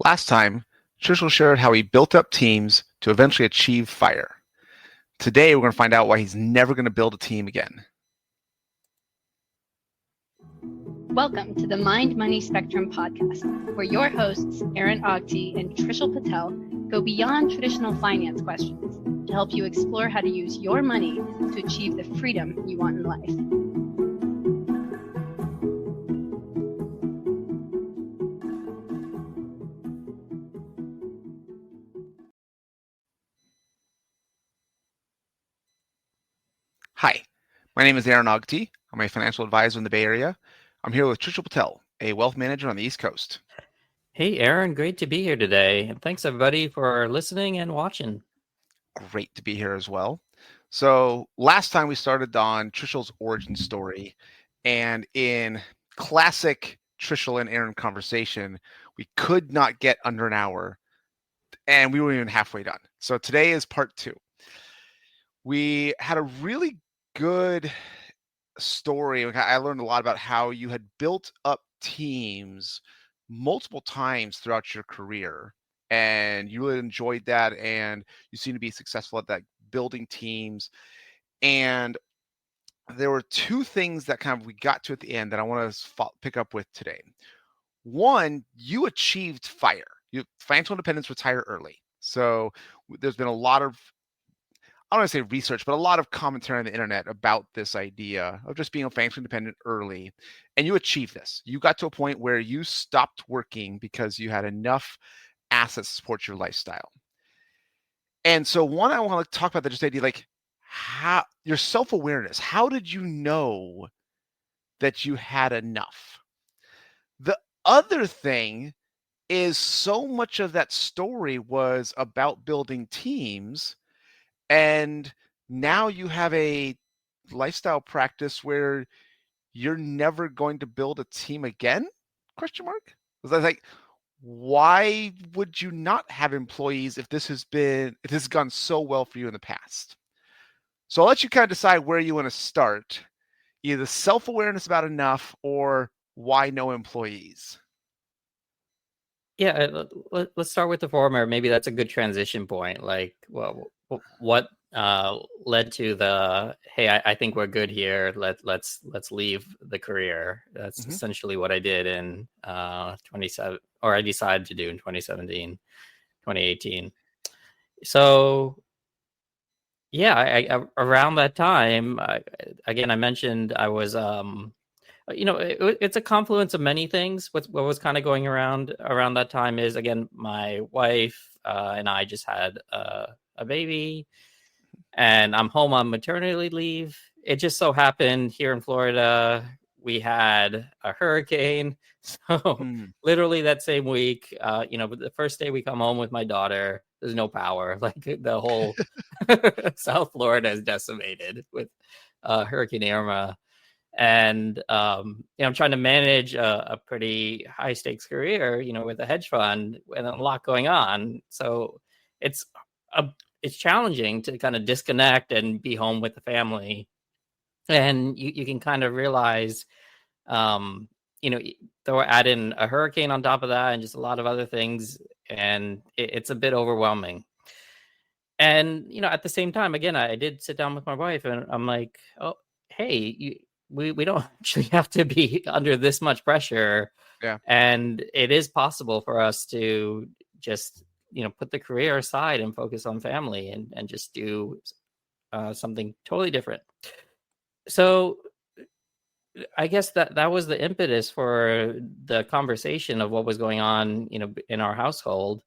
Last time, Trishul shared how he built up teams to eventually achieve fire. Today, we're going to find out why he's never going to build a team again. Welcome to the Mind Money Spectrum podcast, where your hosts, Aaron Ogti and Trishul Patel, go beyond traditional finance questions to help you explore how to use your money to achieve the freedom you want in life. Hi, my name is Aaron Ogti. I'm a financial advisor in the Bay Area. I'm here with Trishul Patel, a wealth manager on the East Coast. Hey, Aaron, great to be here today. And thanks, everybody, for listening and watching. Great to be here as well. So last time we started on Trishul's origin story, and in classic Trishul and Aaron conversation, we could not get under an hour, and we weren't even halfway done. So today is part 2. We had a really good story. I learned a lot about how you had built up teams multiple times throughout your career, and you really enjoyed that, and you seem to be successful at that, building teams. And there were 2 things that kind of we got to at the end that I want to pick up with today. One, you achieved FIRE. Financial independence, retire early. So there's been a lot of, I don't want to say research, but a lot of commentary on the internet about this idea of just being financially independent early. And you achieved this. You got to a point where you stopped working because you had enough assets to support your lifestyle. And so one, I want to talk about that just idea, like how your self-awareness. How did you know that you had enough? The other thing is so much of that story was about building teams, and now you have a lifestyle practice where you're never going to build a team again? Question mark. Was I like, why would you not have employees if this has gone so well for you in the past? So I'll let you kind of decide where you want to start, either self-awareness about enough or why no employees. Yeah, let's start with the former. Maybe that's a good transition point. Like, well, what led to the, hey, I think we're good here. Let's leave the career. That's essentially what I did in 27, or I decided to do in 2017, 2018. So yeah, I around that time, again, I mentioned I was, it's a confluence of many things. What was kind of going around that time is, again, my wife and I just had a baby, and I'm home on maternity leave. It just so happened here in Florida, we had a hurricane. So literally that same week, the first day we come home with my daughter, there's no power. Like the whole South Florida is decimated with Hurricane Irma. And I'm trying to manage a pretty high stakes career, with a hedge fund and a lot going on. So it's challenging to kind of disconnect and be home with the family. And you can kind of realize, throw add in a hurricane on top of that and just a lot of other things, and it's a bit overwhelming. And at the same time, again, I did sit down with my wife, and I'm like, oh, hey, we don't actually have to be under this much pressure. Yeah. And it is possible for us to just, put the career aside and focus on family and just do something totally different. So I guess that was the impetus for the conversation of what was going on, in our household.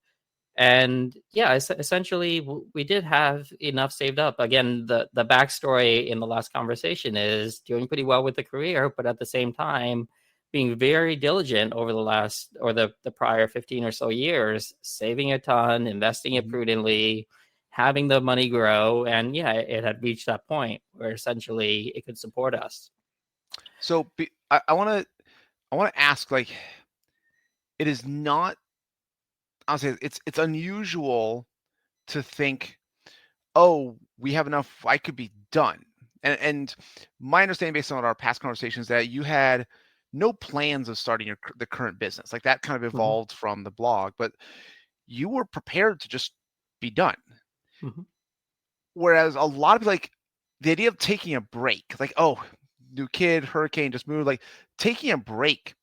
And yeah, essentially we did have enough saved up. Again, the backstory in the last conversation is doing pretty well with the career, but at the same time, being very diligent over the prior 15 or so years, saving a ton, investing it prudently, having the money grow. And yeah, it had reached that point where essentially it could support us. So I want to ask, like, it is not, I'll say it's unusual to think, oh, we have enough, I could be done. And my understanding based on our past conversations that you had no plans of starting the current business. Like that kind of Mm-hmm. evolved from the blog, but you were prepared to just be done. Mm-hmm. Whereas a lot of like the idea of taking a break, like, oh, new kid, hurricane, just moved, like taking a break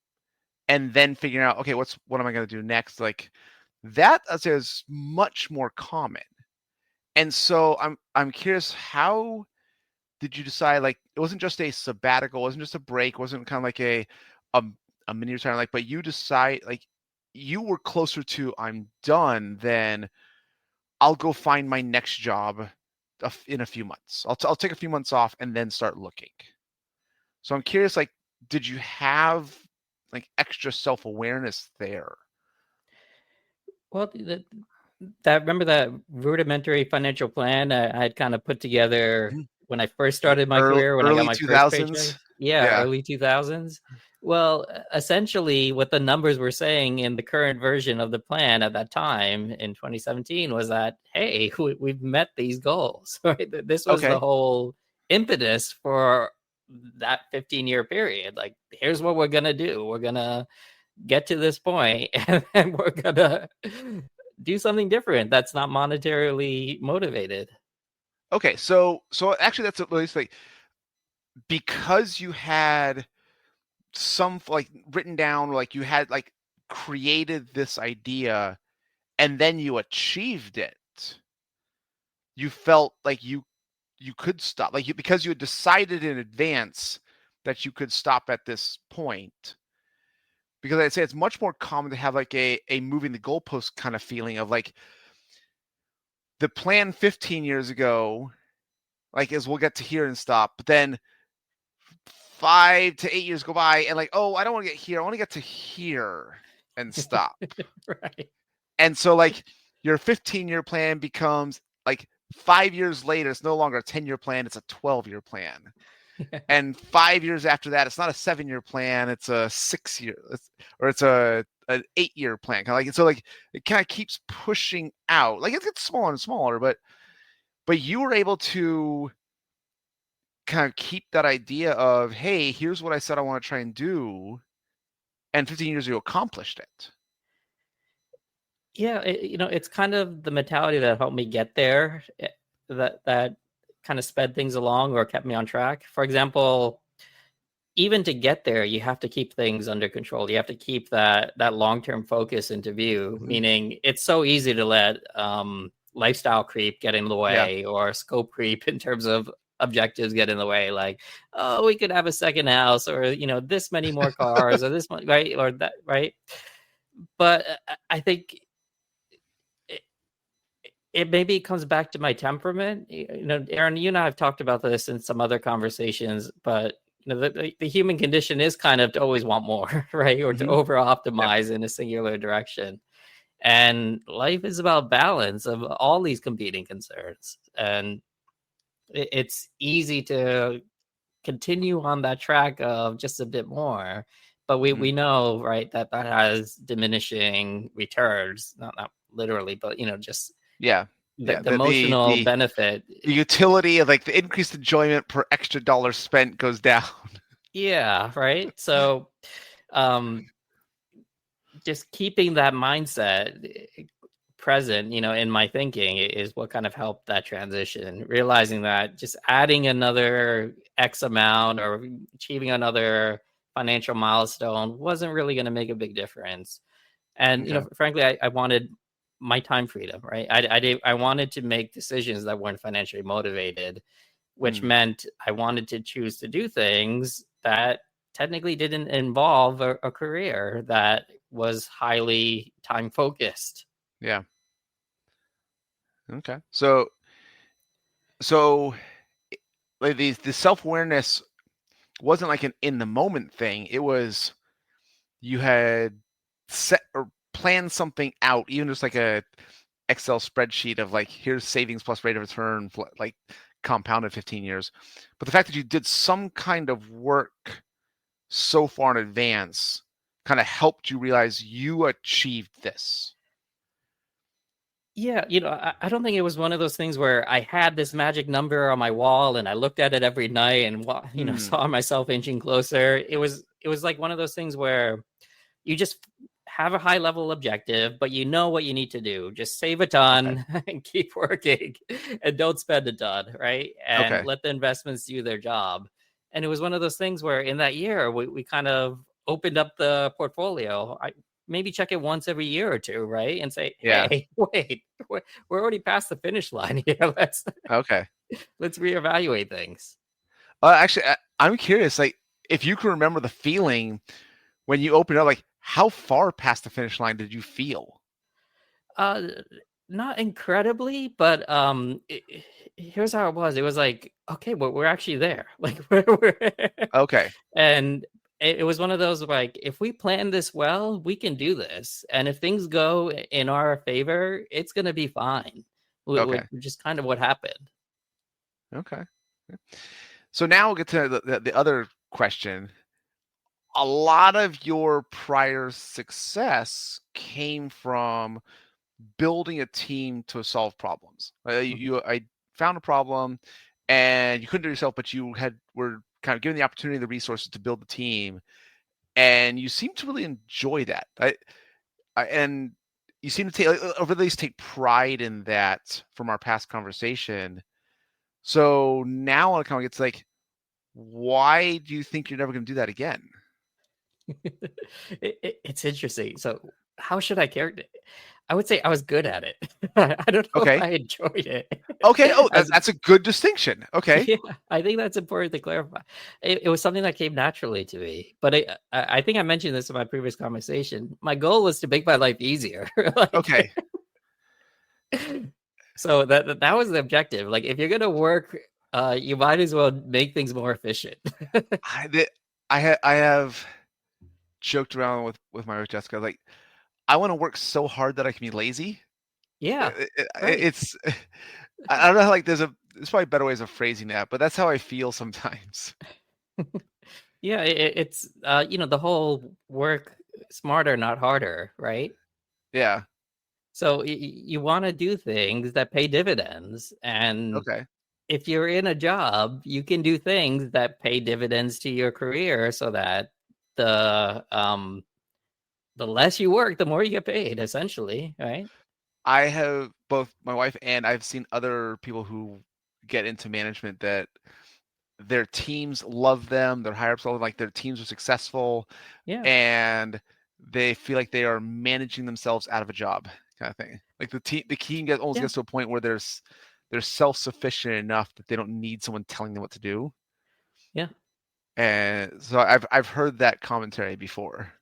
and then figuring out, okay, what am I going to do next? Like that is much more common. And so I'm curious, how did you decide, like, it wasn't just a sabbatical, it wasn't just a break, it wasn't kind of like a, a mini retirement, like, but you decide, like, you were closer to I'm done than I'll go find my next job in a few months. I'll take a few months off and then start looking. So I'm curious, like, did you have like extra self-awareness there? Well, that remember that rudimentary financial plan I had kind of put together Mhm. when I first started my Early, career, when I got early my first paycheck. 2000s. Yeah, Yeah. early 2000s. Well, essentially, what the numbers were saying in the current version of the plan at that time in 2017 was that, hey, we've met these goals, right? This was the Okay. whole impetus for that 15-year period. Like, here's what we're going to do. We're going to get to this point and then we're going to do something different that's not monetarily motivated. Okay. So actually, that's at least like, because you had some like written down, like you had like created this idea and then you achieved it, you felt like you could stop, like, because you had decided in advance that you could stop at this point. Because I'd say it's much more common to have like a moving the goalpost kind of feeling of like the plan 15 years ago, like, is we'll get to here and stop, but then 5 to 8 years go by and like, oh, I don't want to get here, I want to get to here and stop. Right. And so like your 15-year plan becomes like 5 years later, it's no longer a 10-year plan, it's a 12-year plan. And 5 years after that, it's not a 7-year plan, it's a 6-year, or it's an 8-year plan. Kind of like, so like it kind of keeps pushing out. Like it gets smaller and smaller, but you were able to kind of keep that idea of, hey, here's what I said I want to try and do, and 15 years you accomplished it. Yeah, it's kind of the mentality that helped me get there, that kind of sped things along or kept me on track. For example, even to get there, you have to keep things under control. You have to keep that long-term focus into view, Mhm. meaning it's so easy to let lifestyle creep get in the Yeah. way, or scope creep in terms of objectives get in the way. Like, oh, we could have a second house, or this many more cars, or this one, right, or that, right. But I think it maybe comes back to my temperament. Aaron, you and I have talked about this in some other conversations, but the human condition is kind of to always want more, right? Or to Mhm. over Yep. optimize in a singular direction. And life is about balance of all these competing concerns. And it's easy to continue on that track of just a bit more. But we Mhm. know, right, that has diminishing returns, not literally, but just Yeah. the, Yeah. the emotional benefit. The utility of like the increased enjoyment per extra dollar spent goes down. Yeah, right. So um just keeping that mindset present, in my thinking is what kind of helped that transition. Realizing that just adding another X amount or achieving another financial milestone wasn't really going to make a big difference. And Okay. frankly, I wanted my time freedom, right? I wanted to make decisions that weren't financially motivated, which Mm. meant I wanted to choose to do things that technically didn't involve a career that was highly time focused. Yeah. Okay. So like the self-awareness wasn't like an in the moment thing. It was, you had set or planned something out, even just like a Excel spreadsheet of like, here's savings plus rate of return, like compounded 15 years. But the fact that you did some kind of work so far in advance kind of helped you realize you achieved this. Yeah, I don't think it was one of those things where I had this magic number on my wall and I looked at it every night and Hmm. saw myself inching closer. It was like one of those things where you just have a high level objective, but you know what you need to do. Just save a Okay. ton and keep working and don't spend a ton, right? And Okay. let the investments do their job. And it was one of those things where in that year we kind of opened up the portfolio. I maybe check it once every year or two, right? And say, Yeah. hey, wait, we're already past the finish line here. Okay. Let's reevaluate things. Actually, I'm curious, like, if you can remember the feeling when you opened up, like, how far past the finish line did you feel? Uh, Not incredibly, but here's how it was. It was like, okay, well, we're actually there. Like we're Okay. and it was one of those like, if we plan this well, we can do this, and if things go in our favor, it's gonna be fine. Okay. Which is kind of what happened. Okay. So now we'll get to the other question. A lot of your prior success came from building a team to solve problems. Mhm. I found a problem and you couldn't do it yourself, but were kind of given the opportunity, the resources to build the team, and you seem to really enjoy that. And you seem to take, or at least take pride in that from our past conversation. So now I kind of get to like, why do you think you're never going to do that again? It's interesting. So, how should I character? I would say I was good at it. I don't know if Okay. I enjoyed it. Okay. Oh, As that's a good distinction. Okay. Yeah, I think that's important to clarify. It was something that came naturally to me, but I think I mentioned this in my previous conversation. My goal was to make my life easier. Like, Okay. so that was the objective. Like, if you're gonna work, you might as well make things more efficient. I the, I have joked around with my wife Jessica, like, I want to work so hard that I can be lazy. Yeah, right. It's I don't know, like there's probably better ways of phrasing that, but that's how I feel sometimes. Yeah, it's the whole work smarter, not harder, right? Yeah. So you want to do things that pay dividends, and Okay. if you're in a job, you can do things that pay dividends to your career, so that the less you work, the more you get paid, essentially, right? I have both my wife and I've seen other people who get into management that their teams love them, their higher ups love them, like their teams are successful, Yeah, and they feel like they are managing themselves out of a job, kind of thing. Like the team almost yeah, gets to a point where they're self-sufficient enough that they don't need someone telling them what to do. yeah. And so I've heard that commentary before.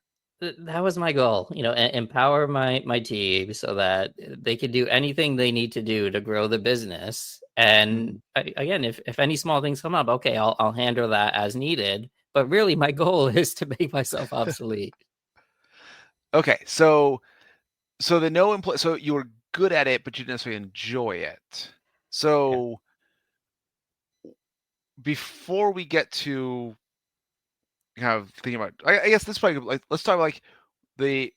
That was my goal, empower my team so that they can do anything they need to do to grow the business. And Mhm. again, if any small things come up, okay, I'll handle that as needed. But really, my goal is to make myself obsolete. Okay, so the no employee, so you were good at it, but you didn't necessarily enjoy it. Yeah, So before we get to kind of thinking about, I guess this is probably like, let's talk about like the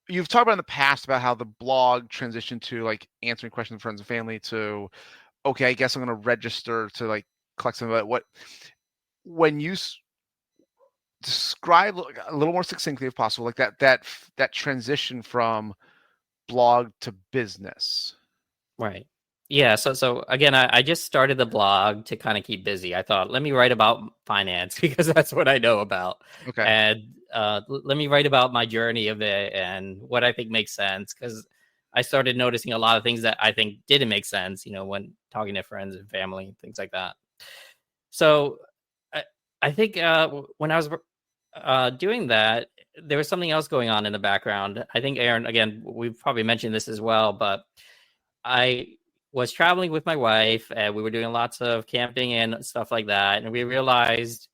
you've talked about in the past about how the blog transitioned to like answering questions from friends and family to, okay, I guess I'm going to register to like collect some of it. What when you describe a little more succinctly if possible, like that transition from blog to business. right. Yeah. So again, I just started the blog to kind of keep busy. I thought, let me write about finance because that's what I know about. Okay. And let me write about my journey of it and what I think makes sense. Because I started noticing a lot of things that I think didn't make sense, when talking to friends and family, things like that. So I, I think when I was doing that, there was something else going on in the background. I think, Aaron, again, we've probably mentioned this as well, but I was traveling with my wife and we were doing lots of camping and stuff like that. And we realized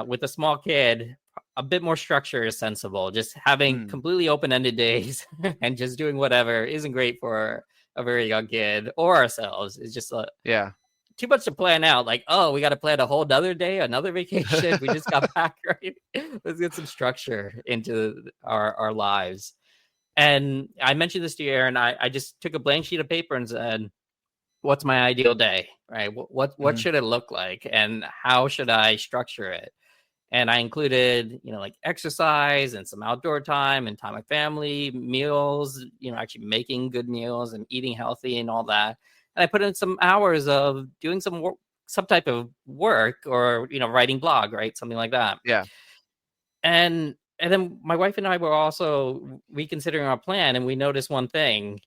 with a small kid, a bit more structure is sensible. Just having Mm, completely open ended days and just doing whatever isn't great for a very young kid or ourselves. It's just yeah. too much to plan out. Like, oh, we got to plan a whole nother day, another vacation. We just got back, right? Let's get some structure into our lives. And I mentioned this to you, Aaron. I just took a blank sheet of paper and said, what's my ideal day, right? What should it look like, and how should I structure it? And I included, like exercise and some outdoor time and time with family, meals, actually making good meals and eating healthy and all that. And I put in some hours of doing some work, some type of work, or writing blog, right? Something like that. Yeah. And then my wife and I were also reconsidering our plan, and we noticed one thing.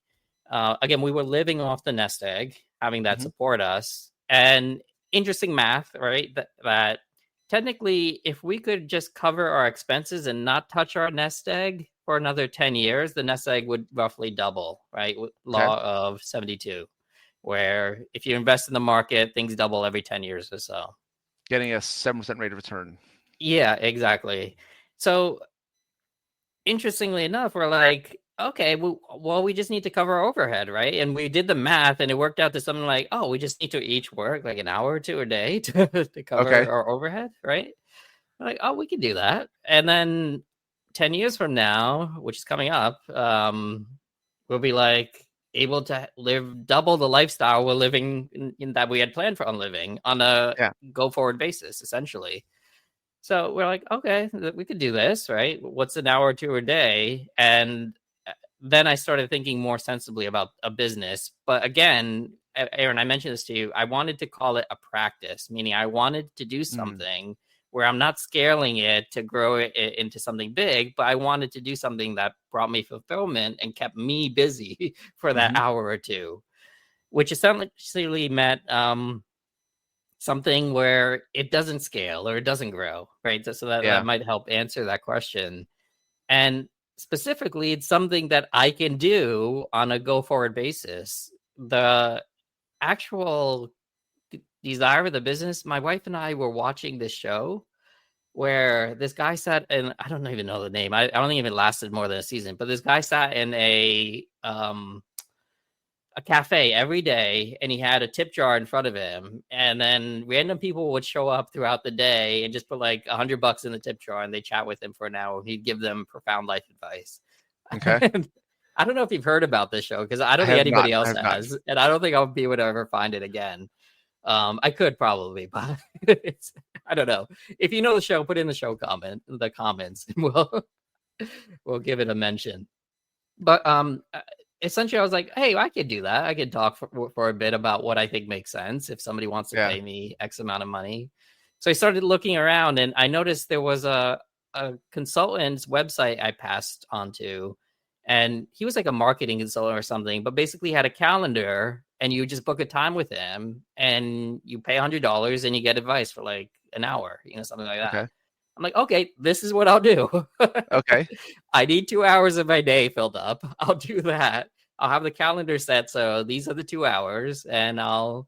Again, we were living off the nest egg, having that Mhm. support us. And interesting math, right? That technically, if we could just cover our expenses and not touch our nest egg for another 10 years, the nest egg would roughly double, right? Okay. Law of 72, where if you invest in the market, things double every 10 years or so. Getting a 7% rate of return. Yeah, exactly. So interestingly enough, we're like, okay, well, we just need to cover our overhead, right? And we did the math, and it worked out to something like, oh, we just need to each work like an hour or two a day to cover Okay. our overhead, right? We're like, oh, we can do that. And then 10 years from now, which is coming up, we'll be like able to live double the lifestyle we're living in that we had planned for on living on a Yeah. go forward basis, essentially. So we're like, okay, we could do this, right? What's an hour or two a day? And then I started thinking more sensibly about a business. But again, Aaron, I mentioned this to you. I wanted to call it a practice, meaning I wanted to do Mm. something where I'm not scaling it to grow it into something big, but I wanted to do something that brought me fulfillment and kept me busy for that Mhm. hour or two, which essentially meant something where it doesn't scale or it doesn't grow, right? So that Yeah. might help answer that question. And specifically, it's something that I can do on a go forward basis. The actual desire of the business, my wife and I were watching this show where this guy sat, and I don't even know the name. I don't think it lasted more than a season, but this guy sat in a cafe every day, and he had a tip jar in front of him, and then random people would show up throughout the day and just put like $100 in the tip jar, and they chat with him for an hour. He'd give them profound life advice. Okay. I don't know if you've heard about this show, because I I don't think have not. anybody I else have not. has, and I don't think I'll be able to ever find it again. I could probably, but it's, I don't know. If you know the show, put in the comments, and we'll give it a mention. But essentially, I was like, hey, I could do that. I could talk for a bit about what I think makes sense if somebody wants to Yeah. pay me X amount of money. So I started looking around, and I noticed there was a consultant's website I passed onto, and he was like a marketing consultant or something, but basically had a calendar, and you just book a time with him, and you pay $100, and you get advice for like an hour, something like that. Okay. I'm like, okay, this is what I'll do. Okay. I need 2 hours of my day filled up. I'll do that. I'll have the calendar set. So these are the 2 hours, and I'll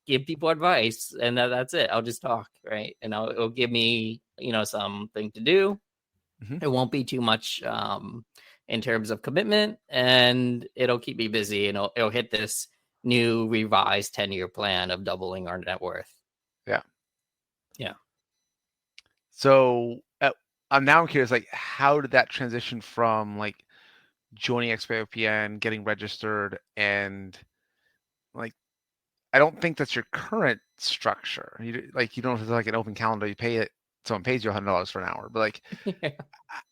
give people advice, and that's it. I'll just talk, right? And it'll give me, something to do. Mhm. It won't be too much in terms of commitment, and it'll keep me busy, and it'll hit this new revised 10-year plan of doubling our net worth. Yeah. Yeah. So I'm now curious, like, how did that transition from like joining XPOPN, getting registered, and like, I don't think that's your current structure. You don't have like an open calendar. You pay it. Someone pays you $100 for an hour. But like,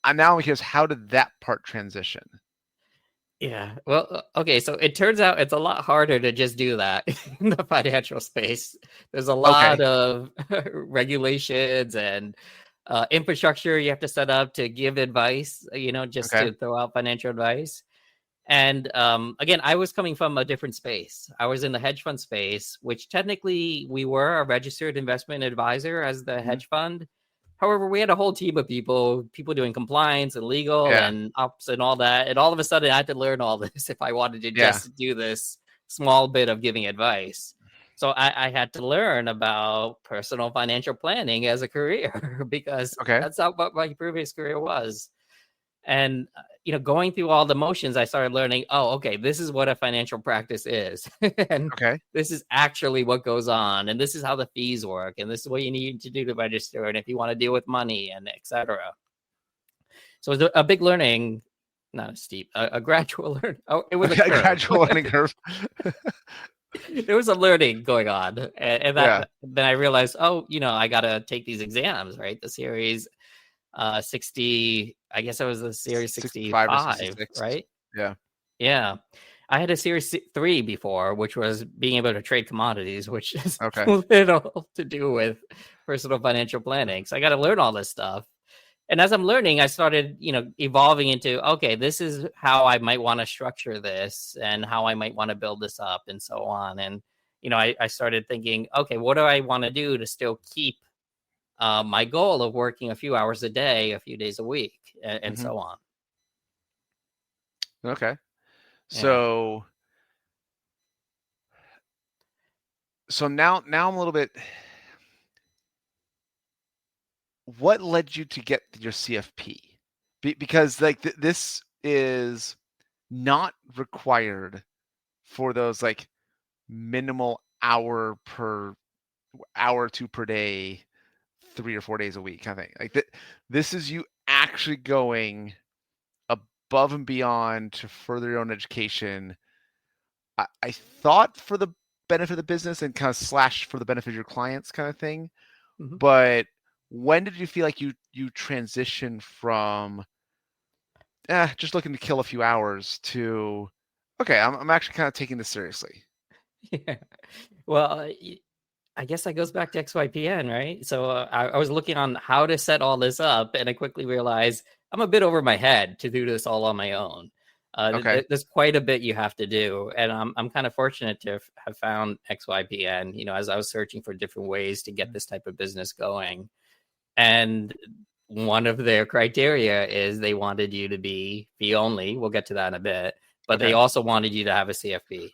I'm now curious, how did that part transition? Yeah. Well, okay. So it turns out it's a lot harder to just do that in the financial space. There's a lot Okay. of regulations and infrastructure you have to set up to give advice, just Okay. to throw out financial advice. And again, I was coming from a different space. I was in the hedge fund space, which technically we were a registered investment advisor as the Mhm. hedge fund. However, we had a whole team of people doing compliance and legal Yeah. and ops and all that. And all of a sudden, I had to learn all this if I wanted to Yeah. just do this small bit of giving advice. So I had to learn about personal financial planning as a career because Okay. that's not what my previous career was. And going through all the motions, I started learning, oh, okay, this is what a financial practice is. And Okay. this is actually what goes on, and this is how the fees work, and this is what you need to do to register, and if you want to deal with money, and etc. So it's a big learning not a steep, a gradual learning. Oh, it was a A curve. gradual learning curve. There was some learning going on, and Yeah. that then I realized, oh, I got to take these exams, right? The series 60, I guess it was the series 65 or 65, 66. right? Yeah. Yeah. I had a series 3 before, which was being able to trade commodities, which is Okay. little to do with personal financial planning. So I got to learn all this stuff. And as I'm learning, I started, evolving into, okay, this is how I might want to structure this and how I might want to build this up and so on. And, I started thinking, okay, what do I want to do to still keep my goal of working a few hours a day, a few days a week, and Hmm. so on. Okay. Yeah. So now I'm a little bit. What led you to get your CFP? Because like this is not required for those like minimal hour or two per day, 3 or 4 days a week kind of thing. Like this is you actually going above and beyond to further your own education. I thought for the benefit of the business and kind of slash for the benefit of your clients kind of thing. Mm-hmm. But when did you feel like you transitioned from just looking to kill a few hours to okay, I'm actually kind of taking this seriously? Yeah. Well, I guess that goes back to XYPN, right? So I was looking on how to set all this up, and I quickly realized I'm a bit over my head to do this all on my own. Okay. There's quite a bit you have to do, and I'm kind of fortunate to have found XYPN. As I was searching for different ways to get this type of business going, and one of their criteria is they wanted you to be fee only. We'll get to that in a bit, but they Okay. also wanted you to have a CFP.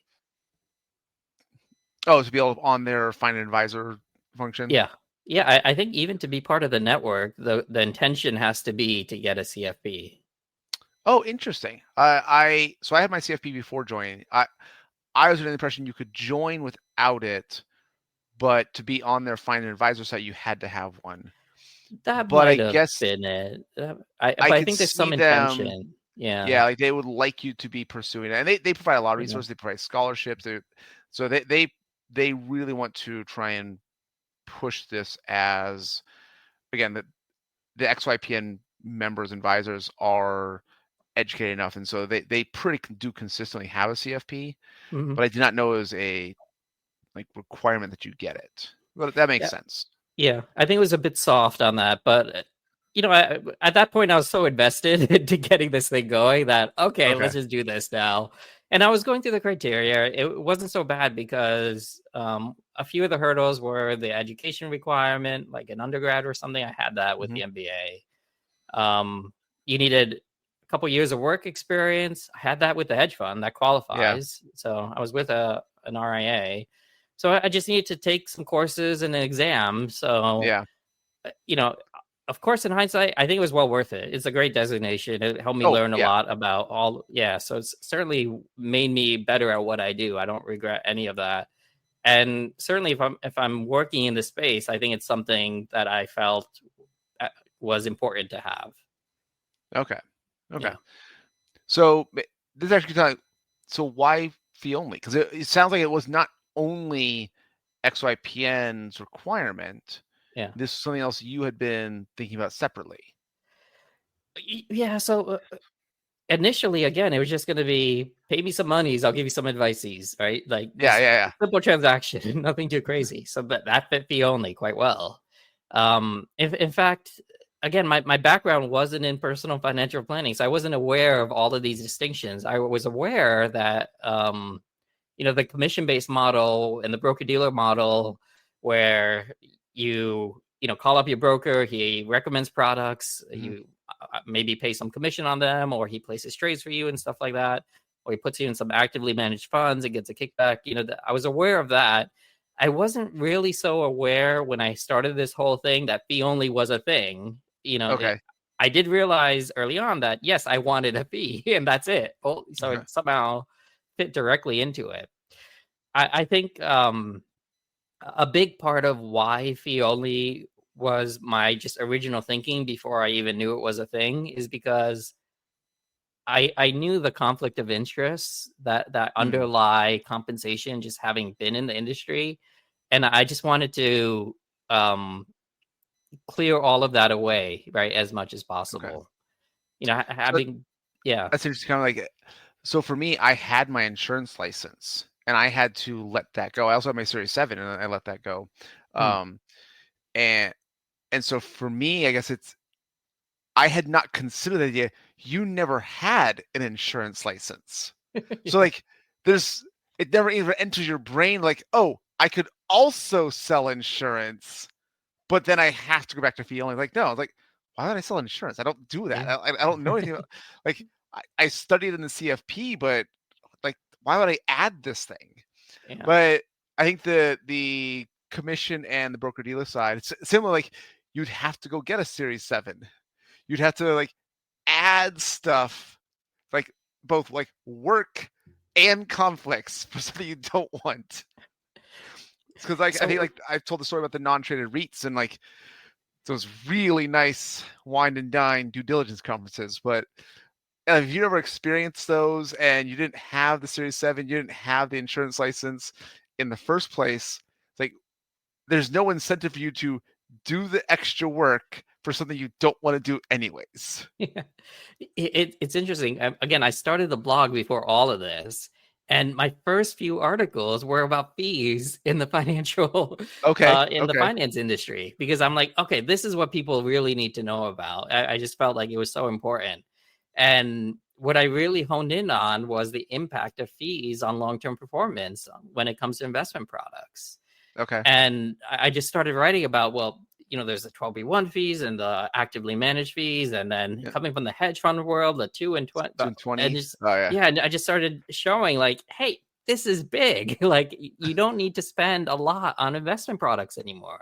Oh, to be able on their find an advisor function. Yeah. Yeah, I think even to be part of the network, the intention has to be to get a CFP. Oh, interesting. So I had my CFP before joining. I was under the impression you could join without it, but to be on their find an advisor site, you had to have one. That But I might have guess been it. But I I could think there's see some them. intention. Yeah. Yeah, like they would like you to be pursuing it, and they provide a lot of Yeah. resources. They provide scholarships. So they really want to try and push this as again the XYPN members advisors are educated enough, and so they pretty do consistently have a CFP. Mhm. But I did not know it was a like requirement that you get it. But that makes Yeah. sense. Yeah. I think it was a bit soft on that, but at that point I was so invested into getting this thing going that okay, Okay. let's just do this now. And I was going through the criteria. It wasn't so bad because a few of the hurdles were the education requirement, like an undergrad or something. I had that with Hmm. the MBA. You needed a couple years of work experience. I had that with the hedge fund that Yeah. qualifies. So I was with an RIA. So I just needed to take some courses and an exam. So, Yeah. you know, of course, in hindsight, I think it was well worth it. It's a great designation. It helped me Oh, learn a yeah. lot about all. Yeah. So it's certainly made me better at what I do. I don't regret any of that. And certainly if I'm working in the space, I think it's something that I felt was important to have. Okay. Okay. Yeah. So this actually kind of so why fee only? Because it sounds like it was not only XYPN's requirement. Yeah. This is something else you had been thinking about separately. Yeah. So initially, again, it was just going to be pay me some monies, I'll give you some advices, right? Like Yeah. just Yeah. simple transaction, nothing too crazy. So that fit fee only quite well. In fact, again, my background wasn't in personal financial planning, so I wasn't aware of all of these distinctions. I was aware that the commission based model and the broker dealer model, where you call up your broker, he recommends products, Yeah. you maybe pay some commission on them, or he places trades for you and stuff like that, or he puts you in some actively managed funds and gets a kickback. I was aware of that. I wasn't really so aware when I started this whole thing that fee only was a thing. Okay. I did realize early on that yes, I wanted a fee, and that's it. Well, so Okay. it somehow fit directly into it. I think a big part of why fee only was my just original thinking before I even knew it was a thing is because I knew the conflict of interests that underlie compensation, just having been in the industry, and I just wanted to clear all of that away, right, as much as Okay. possible. You know, So having yeah. that's interesting. Kind of like, so for me, I had my insurance license and I had to let that go. I also had my Series 7 and I let that go. Hmm. Um, and so for me, I guess I had not considered the idea you never had an insurance license. So Yeah. like it never even enters your brain like, oh, I could also sell insurance, but then I have to go back to feeling like, no, like, why would I sell insurance? I don't do that. Yeah. I don't know anything about, like, I studied in the CFP, but like, why would I add this thing? Yeah. But I think the commission and the broker dealer side, it's similar. Like, you'd have to go get a Series 7. You'd have to like add stuff, like both like work and conflicts for something you don't want. Because like I think So like I've told the story about the non-traded REITs and like those really nice wine and dine due diligence conferences. But have you ever experienced those and you didn't have the Series 7, you didn't have the insurance license in the first place? It's like there's no incentive for you to do the extra work for something you don't want to do anyways. yeah. It's interesting. Again, I started the blog before all of this, and my first few articles were about fees in the financial Okay. in the Okay. finance industry, because I'm like, okay, this is what people really need to know about. I just felt like it was so important. And what I really honed in on was the impact of fees on long-term performance when it comes to investment products. Okay. And I just started writing about, well, you know, there's the 12B1 fees and the actively managed fees, and then Yeah. coming from the hedge fund world, the 2 and 20, 2 and 20. and just, Oh yeah. yeah, and I just started showing like, hey, this is big. Like, you don't need to spend a lot on investment products anymore.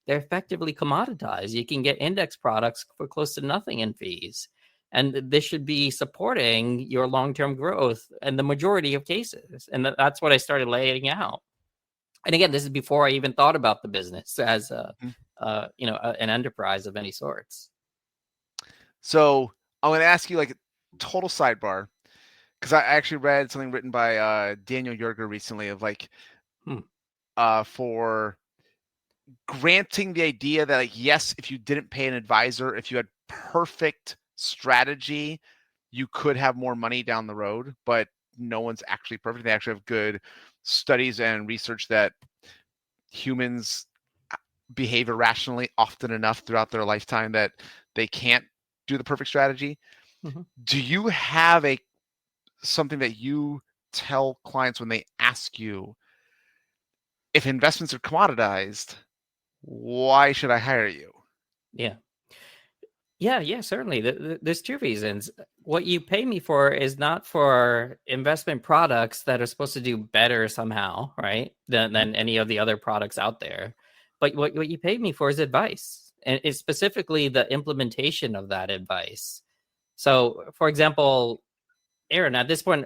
They're effectively commoditized. You can get index products for close to nothing in fees. And this should be supporting your long-term growth in the majority of cases. And that's what I started laying out. And again, this is before I even thought about the business as Mhm. an enterprise of any sorts. So I'm going to ask you like a total sidebar because I actually read something written by Daniel Yerger recently of like Hmm. for granting the idea that like yes, if you didn't pay an advisor, if you had perfect strategy, you could have more money down the road, but no one's actually perfect. They actually have good studies and research that humans behave irrationally often enough throughout their lifetime that they can't do the perfect strategy. Mm-hmm. Do you have something that you tell clients when they ask you if investments are commoditized, why should I hire you? Yeah. Yeah, certainly. There's two reasons. What you pay me for is not for investment products that are supposed to do better somehow, right? Than any of the other products out there. But what you pay me for is advice, and it's specifically the implementation of that advice. So, for example, Aaron, at this point,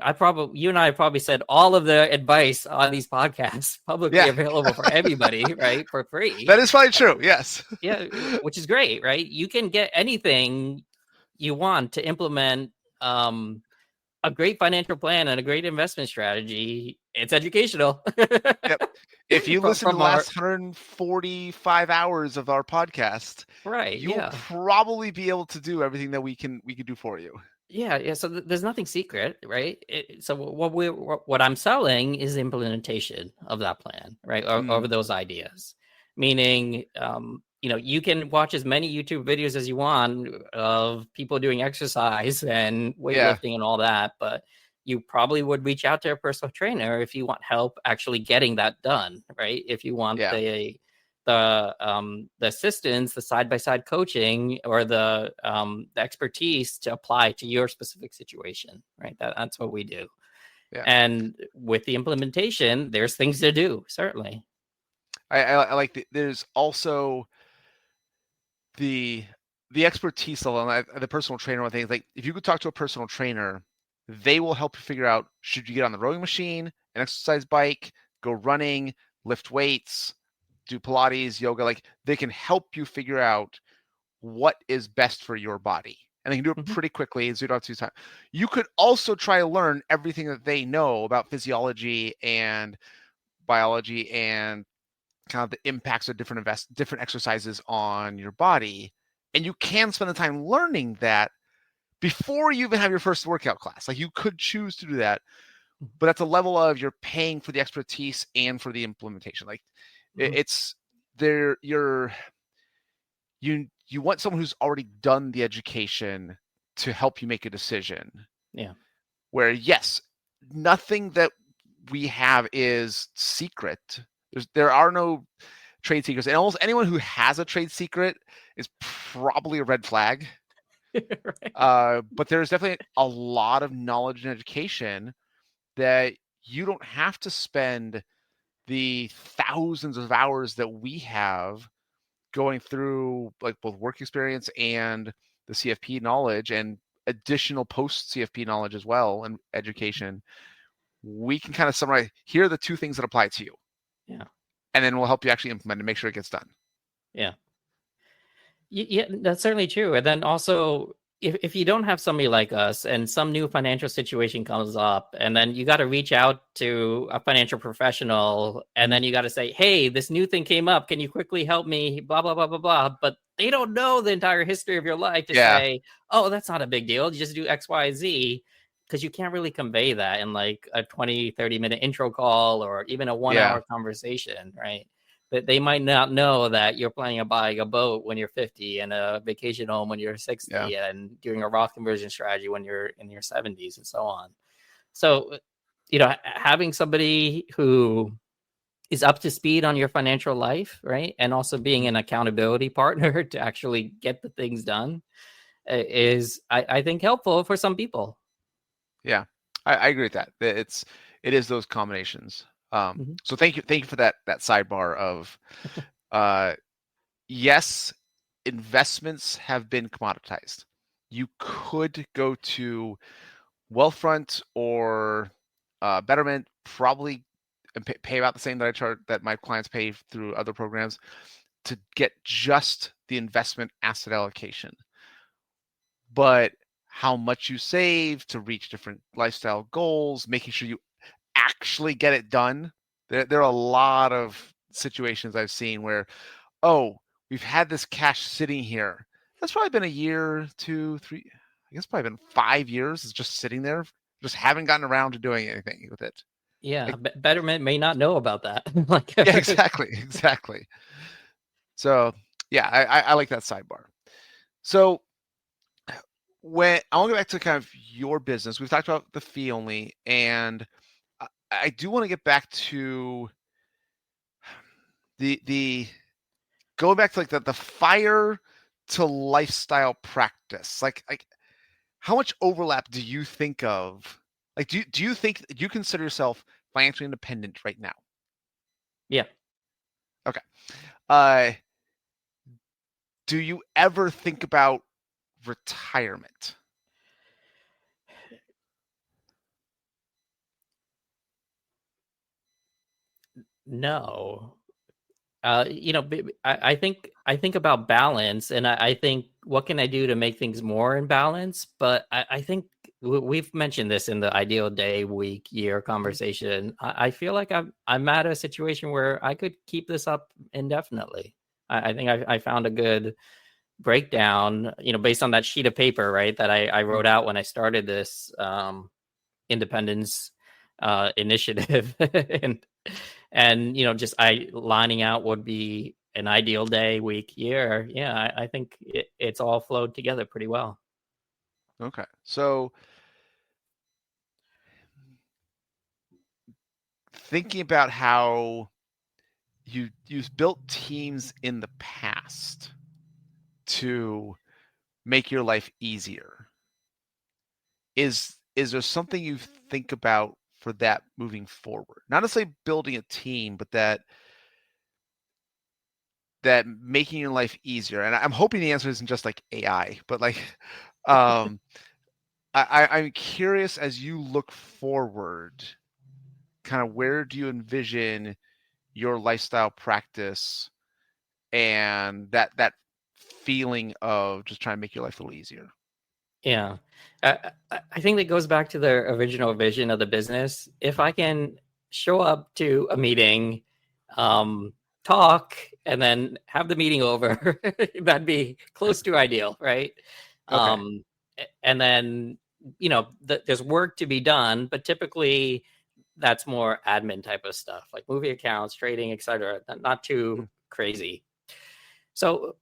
you and I have probably said all of the advice on these podcasts publicly Yeah, available for everybody, right? For free. that is probably true. Yes. Yeah, which is great, right? You can get anything you want to implement a great financial plan and a great investment strategy. It's educational. Yep. If you listen to From the our last 145 hours of our podcast, right, you will yeah. probably be able to do everything that we can do for you. Yeah. So there's nothing secret, right? So what I'm selling is the implementation of that plan, right? Over those ideas, meaning, you can watch as many YouTube videos as you want of people doing exercise and Yeah. weightlifting and all that, but you probably would reach out to a personal trainer if you want help actually getting that done, right? If you want Yeah. the assistance, the side-by-side coaching, or the expertise to apply to your specific situation, right? That's what we do. Yeah. And with the implementation, there's things to do, certainly. I like there's also the expertise level and the personal trainer one thing. Like if you could talk to a personal trainer, they will help you figure out should you get on the rowing machine, an exercise bike, go running, lift weights, do Pilates, yoga. Like they can help you figure out what is best for your body. and they can do it Mhm. pretty quickly. So you don't have to use time. You could also try to learn everything that they know about physiology and biology and kind of the impacts of different exercises on your body, and you can spend the time learning that before you even have your first workout class. Like, you could choose to do that, but at the level of you're paying for the expertise and for the implementation. Like, Mhm. it's there. You want someone who's already done the education to help you make a decision. Yeah. Where, yes, nothing that we have is secret. There are no trade secrets, and almost anyone who has a trade secret is probably a red flag. Right. But there's definitely a lot of knowledge and education that you don't have to spend the thousands of hours that we have going through, like, both work experience and the CFP knowledge and additional post CFP knowledge as well, and education. We can kind of summarize, here are the two things that apply to you. Yeah. And then we'll help you actually implement and make sure it gets done. Yeah. Yeah, that's certainly true. And then also, if you don't have somebody like us and some new financial situation comes up, and then you got to reach out to a financial professional, and then you got to say, hey, this new thing came up. Can you quickly help me? Blah, blah, blah, blah, blah. But they don't know the entire history of your life to Yeah. say, oh, that's not a big deal. You just do X, Y, Z. Because you can't really convey that in like a 20, 30-minute intro call or even a 1 hour conversation, right? That they might not know that you're planning on buying a boat when you're 50 and a vacation home when you're 60 and doing a Roth conversion strategy when you're in your 70s and so on. So, having somebody who is up to speed on your financial life, right? And also being an accountability partner to actually get the things done is, I think, helpful for some people. Yeah, I agree with that. It is those combinations. So thank you for that sidebar of, yes, investments have been commoditized. You could go to Wealthfront or Betterment, probably, and pay about the same that I charge, that my clients pay through other programs, to get just the investment asset allocation. But how much you save to reach different lifestyle goals, making sure you actually get it done. There are a lot of situations I've seen where, oh, we've had this cash sitting here. That's probably been a year, 2, 3, I guess probably been 5 years. It's just sitting there. Just haven't gotten around to doing anything with it. Yeah, Like, Betterment may not know about that. yeah, exactly. So yeah, I like that sidebar. So when I want to go back to kind of your business, we've talked about the fee only, and I do want to get back to the going back to, like, the fire to lifestyle practice. Like how much overlap do you think of? Like, do you consider yourself financially independent right now? Yeah. Okay. Do you ever think about retirement? No. I think about balance, and I think, what can I do to make things more in balance? But I think we've mentioned this in the ideal day, week, year conversation. I feel like I'm at a situation where I could keep this up indefinitely. I think I found a good breakdown, based on that sheet of paper, right, that I wrote out when I started this independence initiative, and just I lining out would be an ideal day, week, year. Yeah, I think it's all flowed together pretty well. Okay. So thinking about how you've built teams in the past to make your life easier, is there something you think about for that moving forward? Not necessarily building a team, but that making your life easier. And I'm hoping the answer isn't just like AI, but like, I'm curious, as you look forward, kind of where do you envision your lifestyle practice and that feeling of just trying to make your life a little easier? Yeah. I think that goes back to the original vision of the business. If I can show up to a meeting, talk, and then have the meeting over, that'd be close to ideal, right? Okay. And then, there's work to be done, but typically that's more admin type of stuff, like movie accounts, trading, etc. Not too crazy. So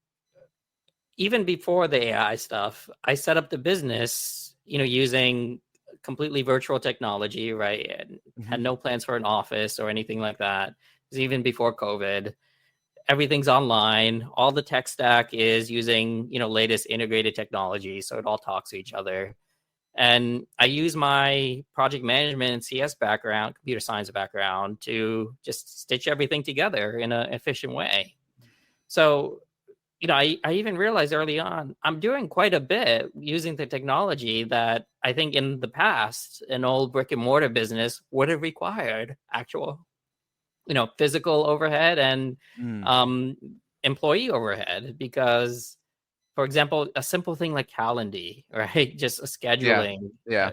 even before the AI stuff, I set up the business, using completely virtual technology, right? And Mm-hmm. had no plans for an office or anything like that. It was even before COVID. Everything's online. All the tech stack is using, latest integrated technology, so it all talks to each other. And I use my project management and CS background, computer science background, to just stitch everything together in an efficient way. So I even realized early on, I'm doing quite a bit using the technology that I think in the past, an old brick and mortar business would have required actual, physical overhead and Mm. um, employee overhead. Because, for example, a simple thing like Calendly, right? Just a Yeah. scheduling. Yeah.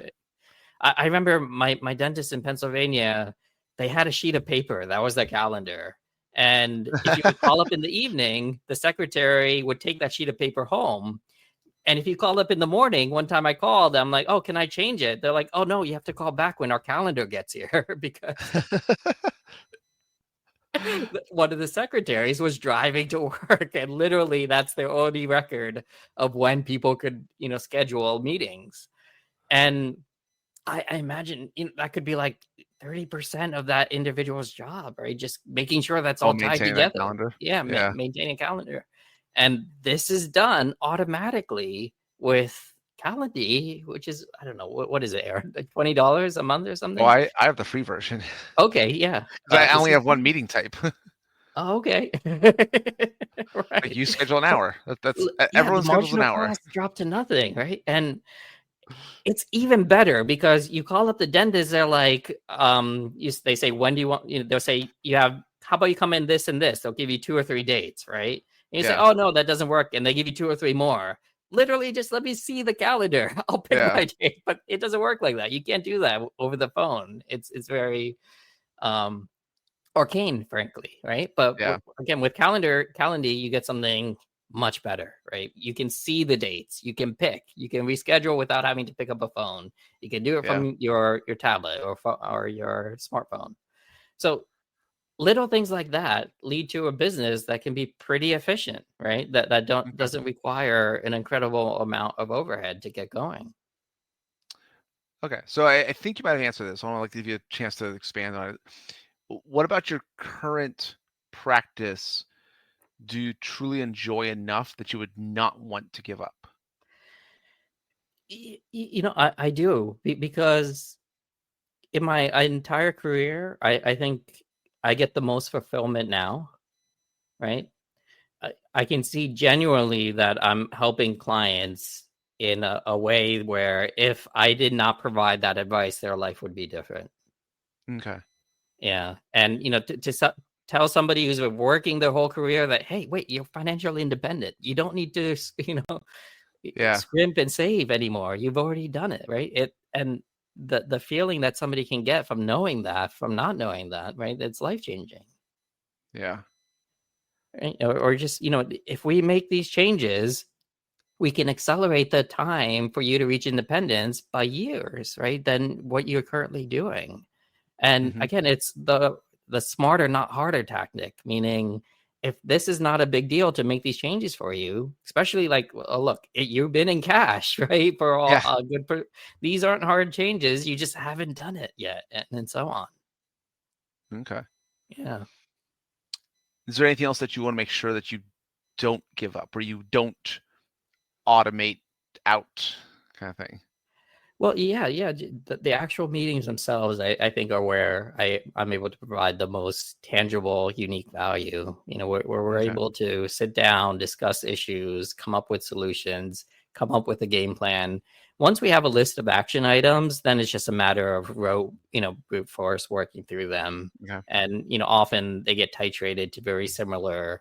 I remember my dentist in Pennsylvania, they had a sheet of paper that was their calendar. And if you would call up in the evening, the secretary would take that sheet of paper home. And if you called up in the morning, one time I called, I'm like, oh, can I change it? They're like, oh, no, you have to call back when our calendar gets here because one of the secretaries was driving to work. And literally, that's their only record of when people could, schedule meetings. And I imagine that could be like 30% of that individual's job, right? Just making sure that's Oh, all tied maintaining that together. calendar. Yeah, Yeah. maintaining a calendar. And this is done automatically with Calendly, which is, I don't know, what is it, Aaron? Like $20 a month or Oh, something? I have the free version Okay, yeah. because I This only is have one done. meeting type. Oh, okay. Like Right. you schedule an So, hour. That's yeah, the everyone schedules an marginal hour. cost dropped to nothing, right? And it's even better because you call up the dentist, they're like, they say, when do you want, they'll say, how about you come in this and this? They'll give you 2 or 3 dates, right? And you say, Yeah. oh, no, that doesn't work. And they give you 2 or 3 more. Literally, just let me see the calendar. I'll pick Yeah. my date, but it doesn't work like that. You can't do that over the phone. It's very um, arcane, frankly, right? But Yeah. again, with Calendly, you get something much better, right? You can see the dates, you can pick, you can reschedule without having to pick up a phone. You can do it Yeah. from your tablet or your smartphone. So little things like that lead to a business that can be pretty efficient, right? That don't Okay. doesn't require an incredible amount of overhead to get going. Okay. So I think you might have answered this. I want to like give you a chance to expand on it. What about your current practice? Do you truly enjoy enough that you would not want to give up? I do because in my entire career, I think I get the most fulfillment now, right? I can see genuinely that I'm helping clients in a way where if I did not provide that advice, their life would be different. Okay. Yeah. And, tell somebody who's been working their whole career that, hey, wait, you're financially independent. You don't need to, Yeah. scrimp and save anymore. You've already done it, right? And the feeling that somebody can get from knowing that, from not knowing that, right? It's life changing. Yeah. Right? Or just, if we make these changes, we can accelerate the time for you to reach independence by years, right? Than what you're currently doing. And Hmm. again, it's the smarter, not harder tactic, meaning if this is not a big deal to make these changes for you, especially like, look, you've been in cash, right? For all Yeah. these aren't hard changes. You just haven't done it yet, and so on. Okay. Yeah. Is there anything else that you want to make sure that you don't give up or you don't automate out kind of thing? Well, yeah. The actual meetings themselves, I think, are where I'm able to provide the most tangible, unique value. Where we're Okay. able to sit down, discuss issues, come up with solutions, come up with a game plan. Once we have a list of action items, then it's just a matter of brute force working through them. Okay. And often they get titrated to very similar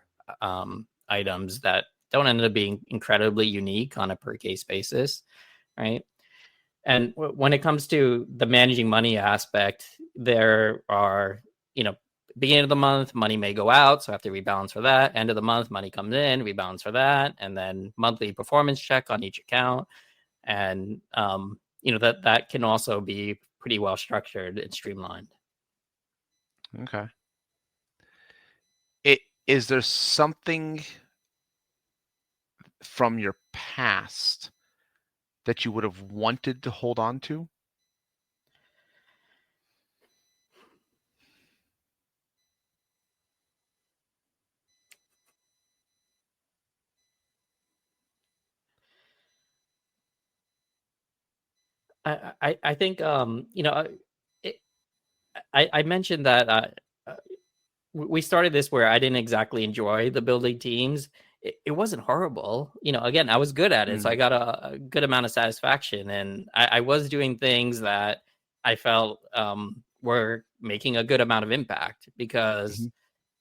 items that don't end up being incredibly unique on a per case basis. right? And when it comes to the managing money aspect, there are, beginning of the month, money may go out, so I have to rebalance for that. End of the month, money comes in, rebalance for that, and then monthly performance check on each account. And that can also be pretty well structured and streamlined. Okay. Is there something from your past that you would have wanted to hold on to? I think I mentioned that we started this where I didn't exactly enjoy the building teams. It wasn't horrible. Again, I was good at it. So I got a good amount of satisfaction. And I was doing things that I felt were making a good amount of impact because,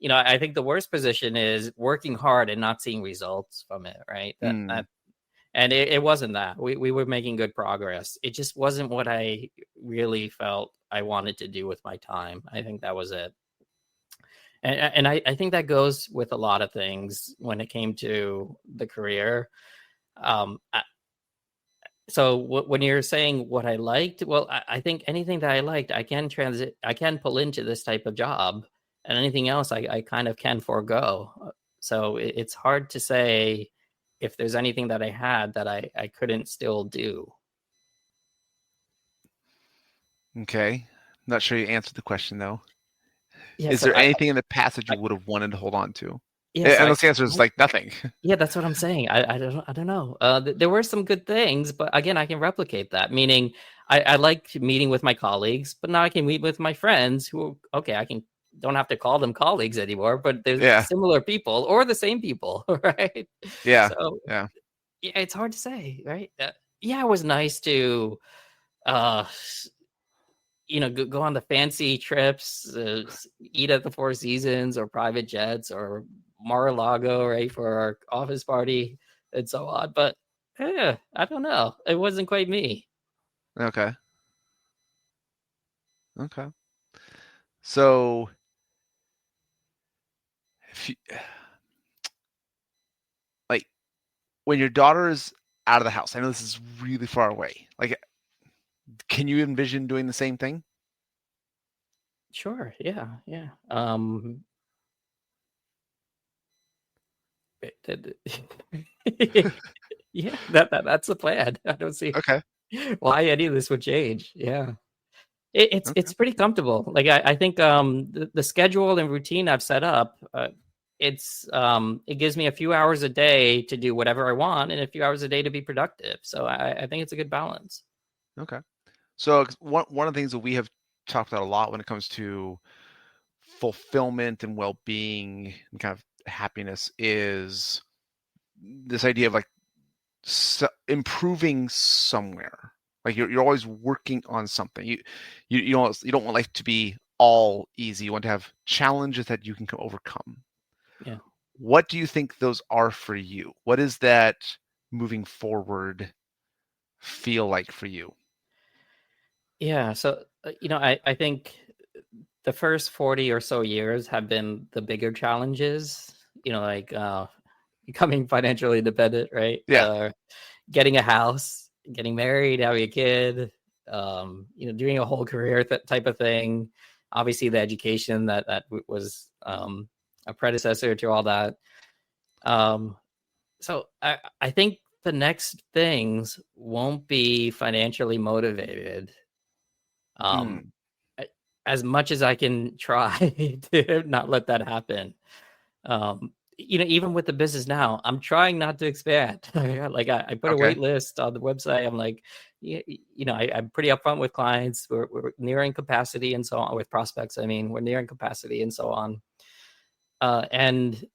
I think the worst position is working hard and not seeing results from it. Right. And it wasn't that. We were making good progress. It just wasn't what I really felt I wanted to do with my time. I think that was it. And I think that goes with a lot of things when it came to the career. So when you're saying what I liked, well, I think anything that I liked, I can pull into this type of job, and anything else I kind of can forego. So it's hard to say if there's anything that I had that I couldn't still do. Okay. Not sure you answered the question though. Yeah, Is so there I, anything in the past that I you would have wanted to hold on to? yeah, so And I, the answer is like nothing. yeah, that's what I'm saying. I don't know. There were some good things, but again, I can replicate that. Meaning, I like meeting with my colleagues, but now I can meet with my friends who, okay, I can don't have to call them colleagues anymore, but they're Yeah. similar people or the same people, right? Yeah. So Yeah. yeah, it's hard to say, right? Yeah, it was nice to, uh, go on the fancy trips, eat at the Four Seasons or private jets or Mar-a-Lago, right, for our office party and so on. But yeah, I don't know. It wasn't quite me. Okay. Okay. So if you, like when your daughter is out of the house, I know this is really far away. Like, can you envision doing the same thing? Sure. Yeah. Yeah. Yeah, that's the plan. I don't see Okay. why any of this would change. Yeah. Okay. It's pretty comfortable. Like I think the schedule and routine I've set up, it gives me a few hours a day to do whatever I want and a few hours a day to be productive. So I think it's a good balance. Okay. So one of the things that we have talked about a lot when it comes to fulfillment and well-being and kind of happiness is this idea of like improving somewhere. Like you're always working on something. You don't want life to be all easy. You want to have challenges that you can overcome. Yeah. What do you think those are for you? What is that moving forward feel like for you? Yeah. So I think the first 40 or so years have been the bigger challenges. Like becoming financially independent, right? Yeah. Getting a house, getting married, having a kid, doing a whole career type of thing. Obviously, the education that was a predecessor to all that. So I think the next things won't be financially motivated. Mm. As much as I can try to not let that happen. Even with the business now, I'm trying not to expand. Like I put a Okay. wait list on the website. I'm like, I'm pretty upfront with clients. We're nearing capacity and so on with prospects. I mean, we're nearing capacity and so on. And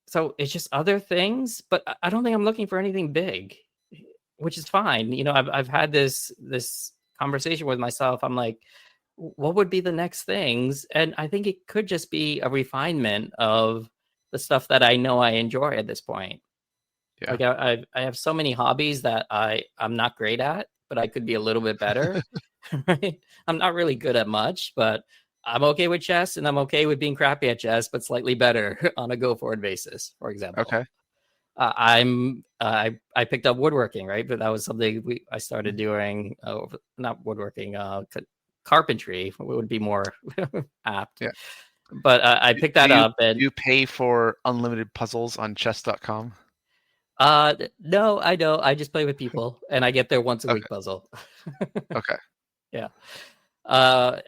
so it's just other things, but I don't think I'm looking for anything big, which is fine. I've had this conversation with myself. I'm like, what would be the next things? And I think it could just be a refinement of the stuff that I know I enjoy at this point. Yeah. Like I have so many hobbies that I'm not great at, but I could be a little bit better. Right? I'm not really good at much, but I'm okay with chess, and I'm okay with being crappy at chess, but slightly better on a go forward basis. For example, Okay. I picked up woodworking, right? But that was something I started doing. Not woodworking, carpentry would be more apt. Yeah. But I picked Do that you up, and do you pay for unlimited puzzles on chess.com? no, I don't. I just play with people, and I get their once a Okay. week puzzle. Okay. Yeah. Uh,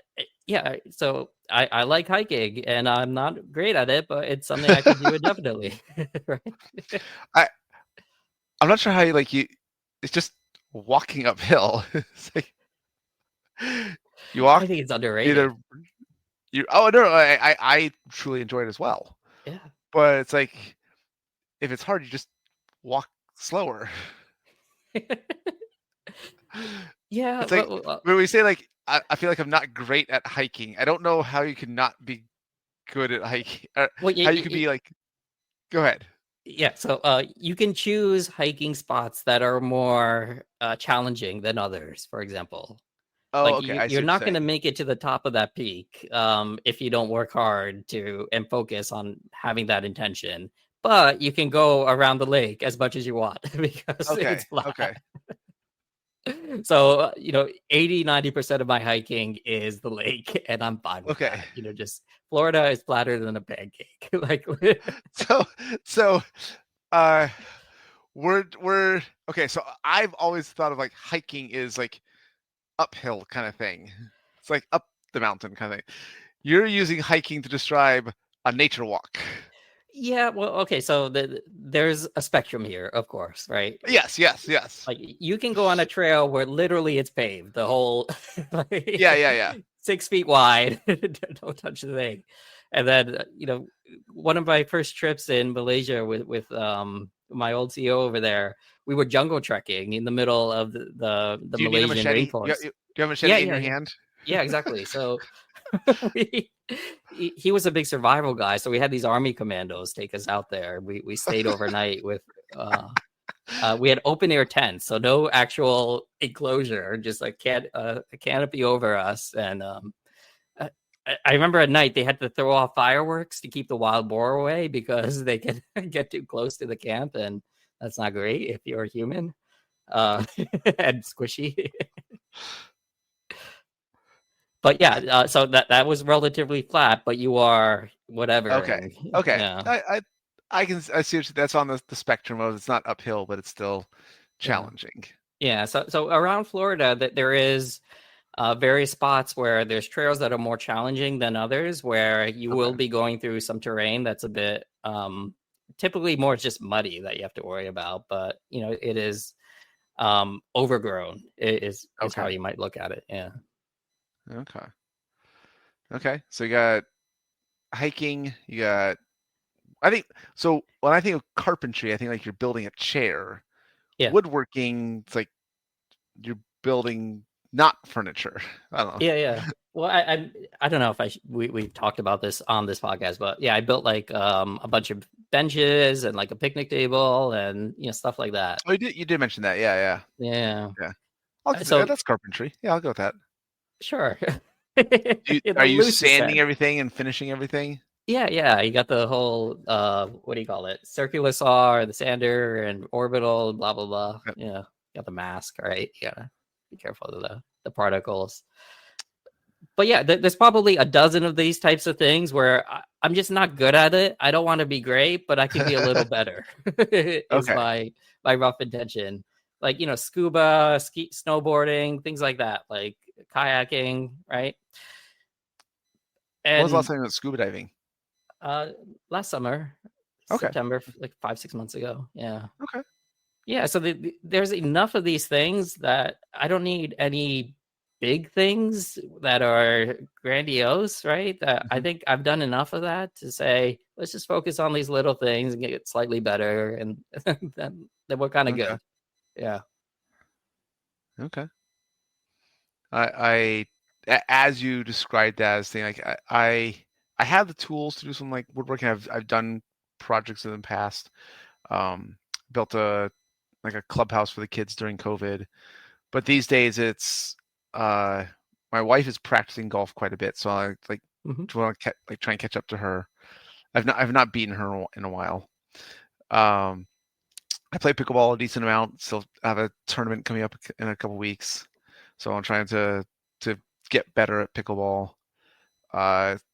yeah. So I like hiking, and I'm not great at it, but it's something I could do indefinitely. Right? I I'm not sure how you. It's just walking uphill. It's like you I walk think it's underrated. either you. Oh no, I truly enjoy it as well. Yeah. But it's like if it's hard, you just walk slower. Yeah. It's like when we say like I feel like I'm not great at hiking. I don't know how you can not be good at hiking. Well, How you could be like. Go ahead. yeah. So you can choose hiking spots that are more challenging than others. For example, Oh, like okay. I see you're what you're not going to saying. make it to the top of that peak if you don't work hard to and focus on having that intention. But you can go around the lake as much as you want because Okay. it's flat. Okay. So 80-90% of my hiking is the lake, and I'm fine with Okay. that. Just Florida is flatter than a pancake. Like So uh we're okay, so I've always thought of like hiking is like uphill kind of thing. It's like up the mountain kind of thing. You're using hiking to describe a nature walk. yeah, well, okay, so there's a spectrum here, of course, right? Yes, yes, yes. Like you can go on a trail where literally it's paved, the whole Yeah, yeah, yeah. 6 feet wide. Don't touch the thing. And then one of my first trips in Malaysia with my old CEO over there, we were jungle trekking in the middle of the Do you need a Malaysian machete? Do rainforest. you have a Yeah, machete in yeah, your yeah. hand? Yeah, exactly. So he was a big survival guy, so we had these army commandos take us out there. We stayed overnight with we had open air tents, so no actual enclosure, just like a canopy over us. And I, I remember at night they had to throw off fireworks to keep the wild boar away because they can get too close to the camp, and that's not great if you're a human. And squishy. But yeah, so that was relatively flat, but you are whatever. Okay. And Okay. yeah, I see that's on the spectrum of it's not uphill, but it's still yeah, challenging. yeah. So around Florida, that there is various spots where there's trails that are more challenging than others, where you will Okay. be going through some terrain that's a bit typically more just muddy that you have to worry about. But it is overgrown is how Okay. you might look at it. Yeah. Okay. Okay. So you got hiking, you got I think so when I think of carpentry, I think like you're building a chair. Yeah. Woodworking, it's like you're building not furniture. I don't know. Yeah. Well, I don't know if we've talked about this on this podcast, but yeah, I built like a bunch of benches and like a picnic table and stuff like that. Oh, you did mention that. Yeah, Yeah. yeah. So That's carpentry. Yeah, I'll go with that. sure. In Are the you loosest sanding sense. everything and finishing everything? Yeah. You got the whole what do you call it? Circular saw or the sander and orbital, blah blah blah. Yep. Yeah. Got the mask, right? You gotta be careful of the particles. But yeah, there's probably a dozen of these types of things where I'm just not good at it. I don't want to be great, but I can be a little better. Is Okay. my rough intention. Like scuba, snowboarding, things like that, like kayaking, right? When was the last And time you went scuba diving? last summer, Okay. September, like 5-6 months ago. Yeah. Okay. Yeah. So there's enough of these things that I don't need any big things that are grandiose, right? That I Mhm. think I've done enough of that to say, let's just focus on these little things and get slightly better. And then we're kind of Okay. good. Yeah. Okay. As you described that as thing, like I have the tools to do some like woodworking. I've done projects in the past, built a clubhouse for the kids during COVID. But these days it's my wife is practicing golf quite a bit, so I want to try and catch up to her. I've not beaten her in a while. I play pickleball a decent amount. Still have a tournament coming up in a couple weeks, so I'm trying to get better at pickleball.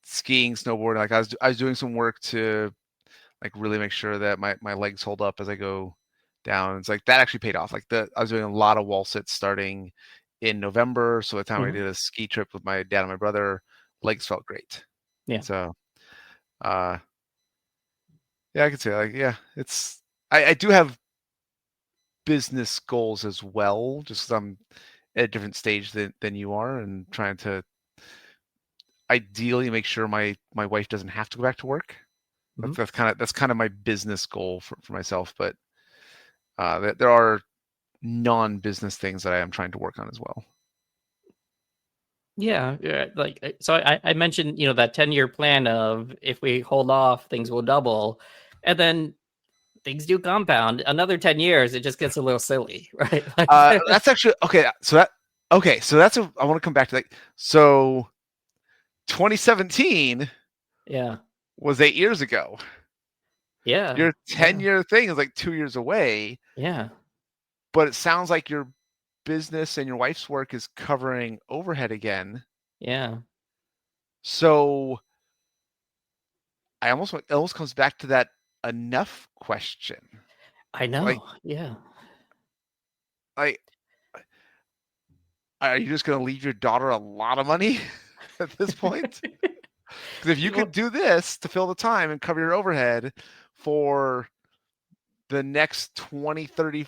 Skiing, snowboarding. Like I was doing some work to really make sure that my legs hold up as I go down. It's like that actually paid off. I was doing a lot of wall sits starting in November. So by the time I did a ski trip with my dad and my brother, legs felt great. Yeah. So, yeah, I could say it's I do have business goals as well, just 'cause I'm at a different stage than you are, and trying to ideally make sure my wife doesn't have to go back to work. That's kind of my business goal for myself. But there are non-business things that I am trying to work on as well. Yeah, so I mentioned that 10-year plan of if we hold off, things will double, and then things do compound. Another 10 years, it just gets a little silly, right? That's actually okay. So that's I want to come back to that. So 2017, was 8 years ago. Yeah, your 10-year thing is like 2 years away. Yeah, but it sounds like your business and your wife's work is covering overhead again. Yeah. So it almost comes back to that enough question. I know. Yeah. Are you just going to leave your daughter a lot of money at this point? Because if you could do this to fill the time and cover your overhead for the next 20, 30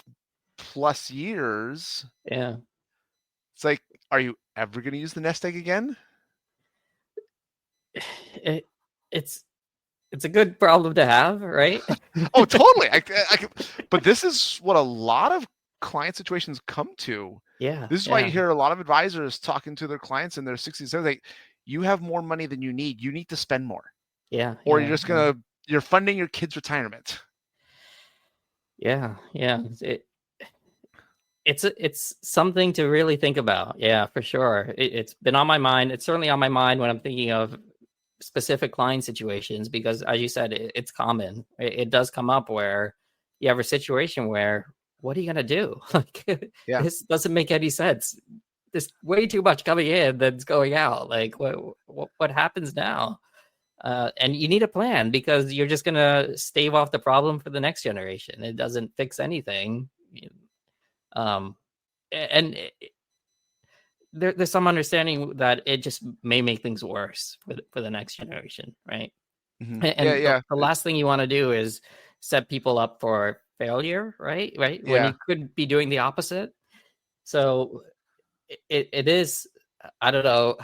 plus years, it's like, are you ever going to use the nest egg again? It's a good problem to have, right? Oh, totally. But this is what a lot of client situations come to. Yeah. This is why you hear a lot of advisors talking to their clients in their 60s. They're like, you have more money than you need. You need to spend more. Yeah. Or you're funding your kids' retirement. Yeah. Yeah. It's something to really think about. Yeah, for sure. It's been on my mind. It's certainly on my mind when I'm thinking of specific client situations, because as you said, it's common. It does come up where you have a situation where, what are you going to do? This doesn't make any sense. There's way too much coming in that's going out. Like what happens now? And you need a plan, because you're just going to stave off the problem for the next generation. It doesn't fix anything. And there's some understanding that it just may make things worse for the next generation, right? Mm-hmm. And the last thing you want to do is set people up for failure, right? When you could be doing the opposite. So it is, I don't know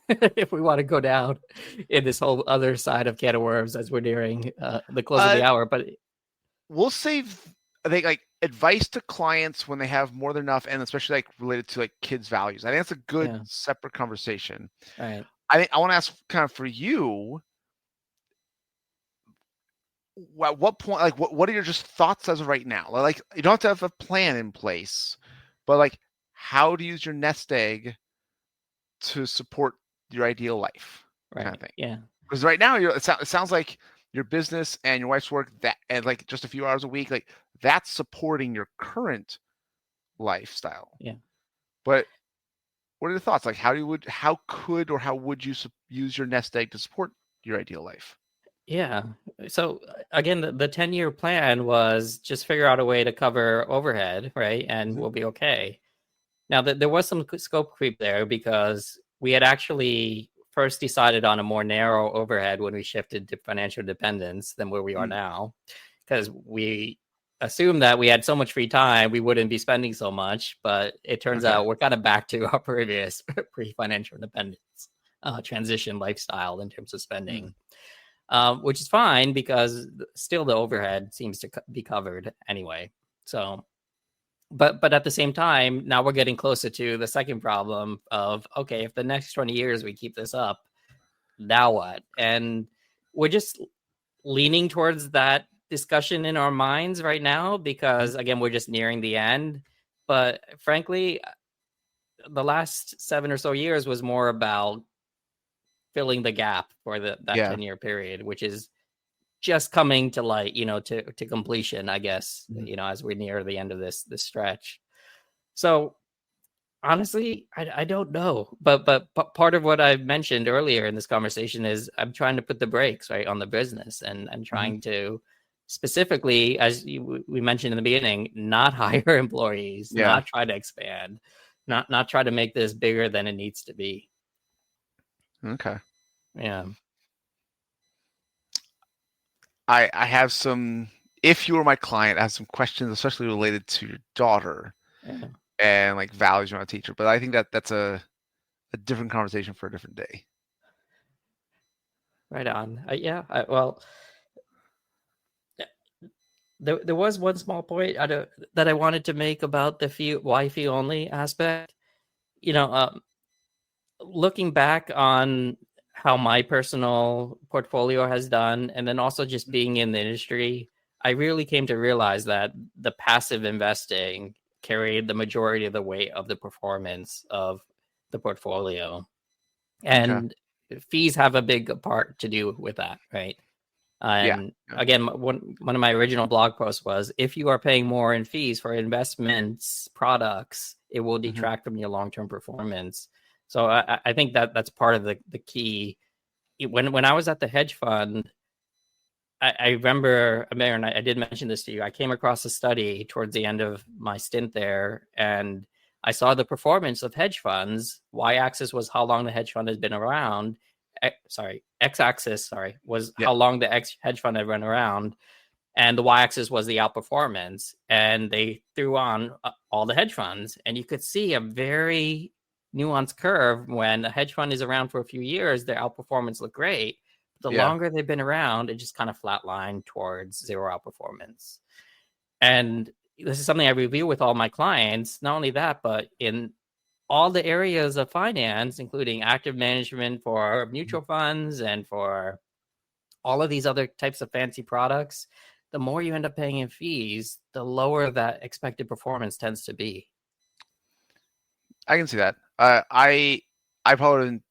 if we want to go down in this whole other side of can of worms as we're nearing the close of the hour, but we'll save, I think, advice to clients when they have more than enough, and especially related to kids' values. I think that's a good separate conversation. Right. I want to ask kind of for you, at what point, what are your just thoughts as of right now? You don't have to have a plan in place, but how to use your nest egg to support your ideal life, right? Kind of thing. Yeah. Because right now it sounds like your business and your wife's work, that and just a few hours a week, that's supporting your current lifestyle. Yeah. But what are the thoughts? How would you use your nest egg to support your ideal life? Yeah. So again, the 10-year plan was just figure out a way to cover overhead, right? And we'll be okay. Now, there was some scope creep there, because we had actually first decided on a more narrow overhead when we shifted to financial independence than where we are now, because we assumed that we had so much free time, we wouldn't be spending so much. But it turns out we're kind of back to our previous pre-financial independence transition lifestyle in terms of spending, which is fine, because still the overhead seems to be covered anyway. So, but at the same time, now we're getting closer to the second problem of, okay, if the next 20 years we keep this up, now what? And we're just leaning towards that discussion in our minds right now because, again, we're just nearing the end. But frankly, the last 7 or so years was more about filling the gap for that Yeah. 10-year period, which is just coming to light, to completion, I guess, as we near the end of this stretch. So honestly, I don't know, but part of what I mentioned earlier in this conversation is I'm trying to put the brakes right on the business and trying to specifically, as we mentioned in the beginning, not hire employees, Yeah. not try to expand, not try to make this bigger than it needs to be. Okay. Yeah. I have some. If you were my client, I have some questions, especially related to your daughter and like values you want to teach her. But I think that's a different conversation for a different day. Right on. Well, there was one small point that I wanted to make about the fee only aspect. Looking back on how my personal portfolio has done, and then also just being in the industry, I really came to realize that the passive investing carried the majority of the weight of the performance of the portfolio. And fees have a big part to do with that, right? And again, one of my original blog posts was, if you are paying more in fees for investments products, it will detract from your long-term performance. So I think that's part of the key. When I was at the hedge fund, I remember, Aaron, I did mention this to you. I came across a study towards the end of my stint there, and I saw the performance of hedge funds. Y-axis was how long the hedge fund has been around. X-axis, was how long the hedge fund had run around, and the Y-axis was the outperformance. And they threw on all the hedge funds, and you could see a very nuanced curve. When a hedge fund is around for a few years, their outperformance look great. The longer they've been around, it just kind of flatlined towards zero outperformance. And this is something I review with all my clients. Not only that, but in all the areas of finance, including active management for mutual funds and for all of these other types of fancy products, the more you end up paying in fees, the lower that expected performance tends to be. I can see that. I probably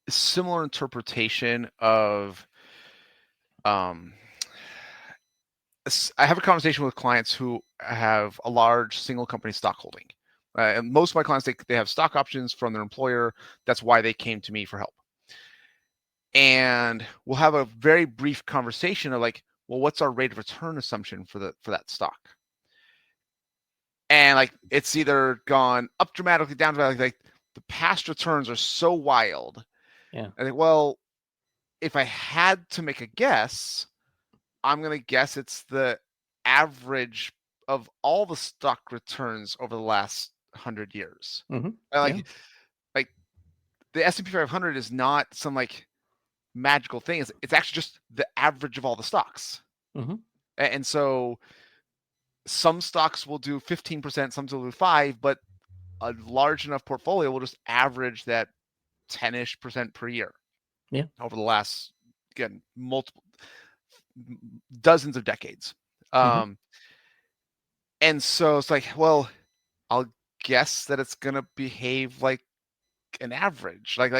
similar interpretation of I have a conversation with clients who have a large single company stock holding. And most of my clients, they have stock options from their employer. That's why they came to me for help. And we'll have a very brief conversation of like, well, what's our rate of return assumption for that stock? And like, it's either gone up dramatically, down dramatically. Like the past returns are so wild. Yeah. I think, well, if I had to make a guess, I'm going to guess it's the average of all the stock returns over the last 100 years. Like the S&P 500 is not some like magical thing. It's actually just the average of all the stocks. And so some stocks will do 15%, some will do 5%, but a large enough portfolio will just average that 10-ish% per year. Yeah. Over the last, again, multiple dozens of decades. And so it's like, well, I'll guess that it's gonna behave like an average. Like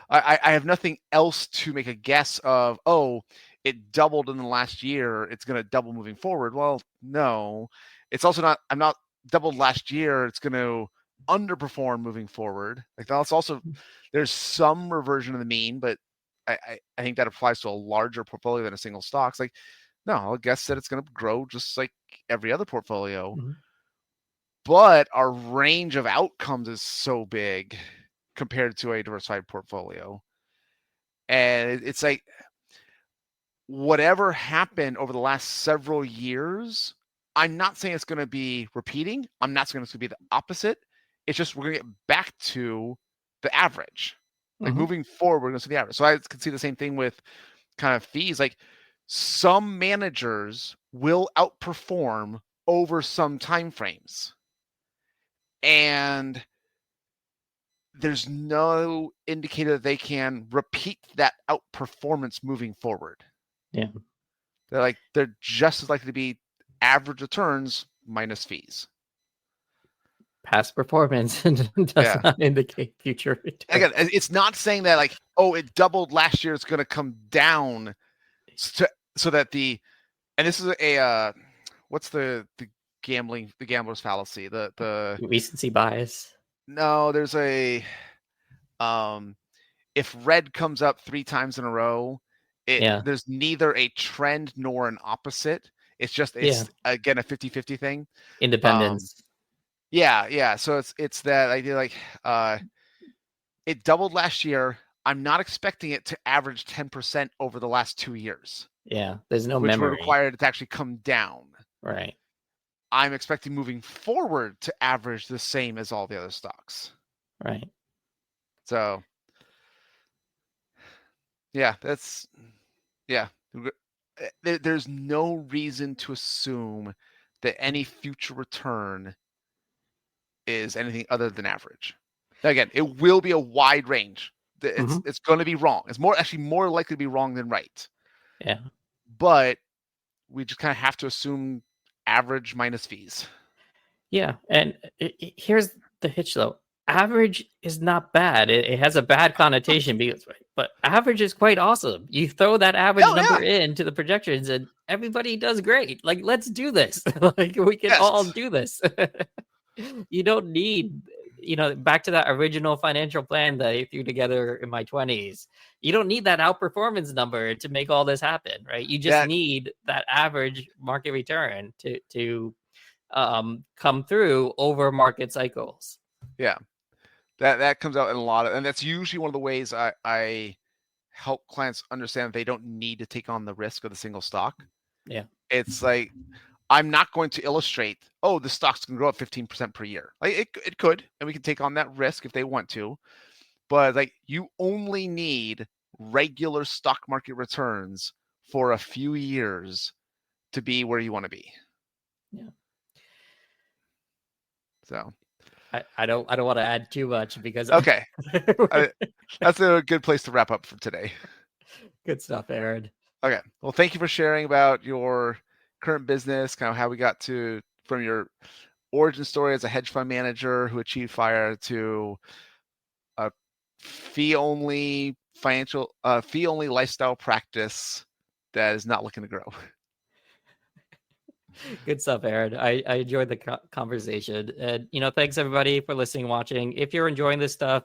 I have nothing else to make a guess of, oh, it doubled in the last year, it's gonna double moving forward. Well, no. It's also not, I'm not doubled last year, it's gonna underperform moving forward. Like that's also, there's some reversion of the mean, but I think that applies to a larger portfolio than a single stock. It's like, no, I'll guess that it's going to grow just like every other portfolio. But our range of outcomes is so big compared to a diversified portfolio. And it's like, whatever happened over the last several years, I'm not saying it's going to be repeating. I'm not saying it's going to be the opposite. It's just we're going to get back to the average. Like moving forward, we're going to see the average. So I can see the same thing with kind of fees. Like some managers will outperform over some time frames. And there's no indicator that they can repeat that outperformance moving forward. Yeah. They're just as likely to be average returns minus fees. Past performance does not indicate future return. Again, it's not saying that like, oh, it doubled last year, it's going to come down so that and this is a what's the gambler's fallacy, the recency bias. No, there's a if red comes up 3 times in a row, there's neither a trend nor an opposite. It's again a 50-50 thing. Independence. Yeah. So it's that idea, like it doubled last year. I'm not expecting it to average 10% over the last 2 years. Yeah, there's no which memory. would require it to actually come down. Right. I'm expecting moving forward to average the same as all the other stocks. Right. So, yeah, there's no reason to assume that any future return is anything other than average. Again, it will be a wide range. It's going to be wrong. It's more likely to be wrong than right. Yeah. But we just kind of have to assume average minus fees. Yeah. And here's the hitch, though. Average is not bad. It has a bad connotation, but average is quite awesome. You throw that average number into the projections and everybody does great. Like, let's do this. Like, we can all do this. You don't need, back to that original financial plan that I threw together in my 20s. You don't need that outperformance number to make all this happen, right? You just need that average market return to come through over market cycles. Yeah. That comes out in a lot of, and that's usually one of the ways I help clients understand they don't need to take on the risk of the single stock. Yeah. It's like, I'm not going to illustrate, oh, the stocks can grow up 15% per year. Like it could, and we can take on that risk if they want to. But like, you only need regular stock market returns for a few years to be where you want to be. Yeah. So I don't want to add too much because okay. That's a good place to wrap up for today. Good stuff, Aaron. Okay. Well, thank you for sharing about your current business, kind of how we got from your origin story as a hedge fund manager who achieved FIRE to a fee-only lifestyle practice that is not looking to grow. Good stuff, Aaron. I enjoyed the conversation. And, thanks everybody for listening, watching. If you're enjoying this stuff,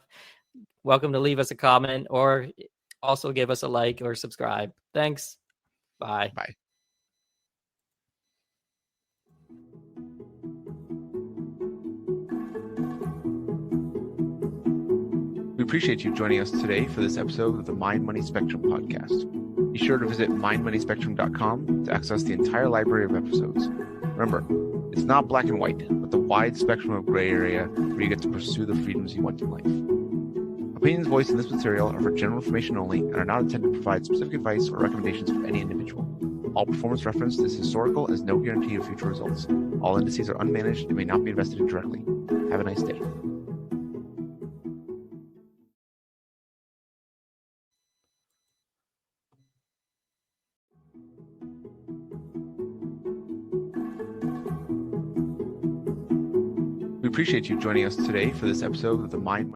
welcome to leave us a comment or also give us a like or subscribe. Thanks. Bye. Bye. We appreciate you joining us today for this episode of the Mind Money Spectrum podcast. Be sure to visit mindmoneyspectrum.com to access the entire library of episodes. Remember, it's not black and white, but the wide spectrum of gray area where you get to pursue the freedoms you want in life. Opinions voiced in this material are for general information only and are not intended to provide specific advice or recommendations for any individual. All performance referenced is historical and is no guarantee of future results. All indices are unmanaged and may not be invested in directly. Have a nice day. We appreciate you joining us today for this episode of the Mind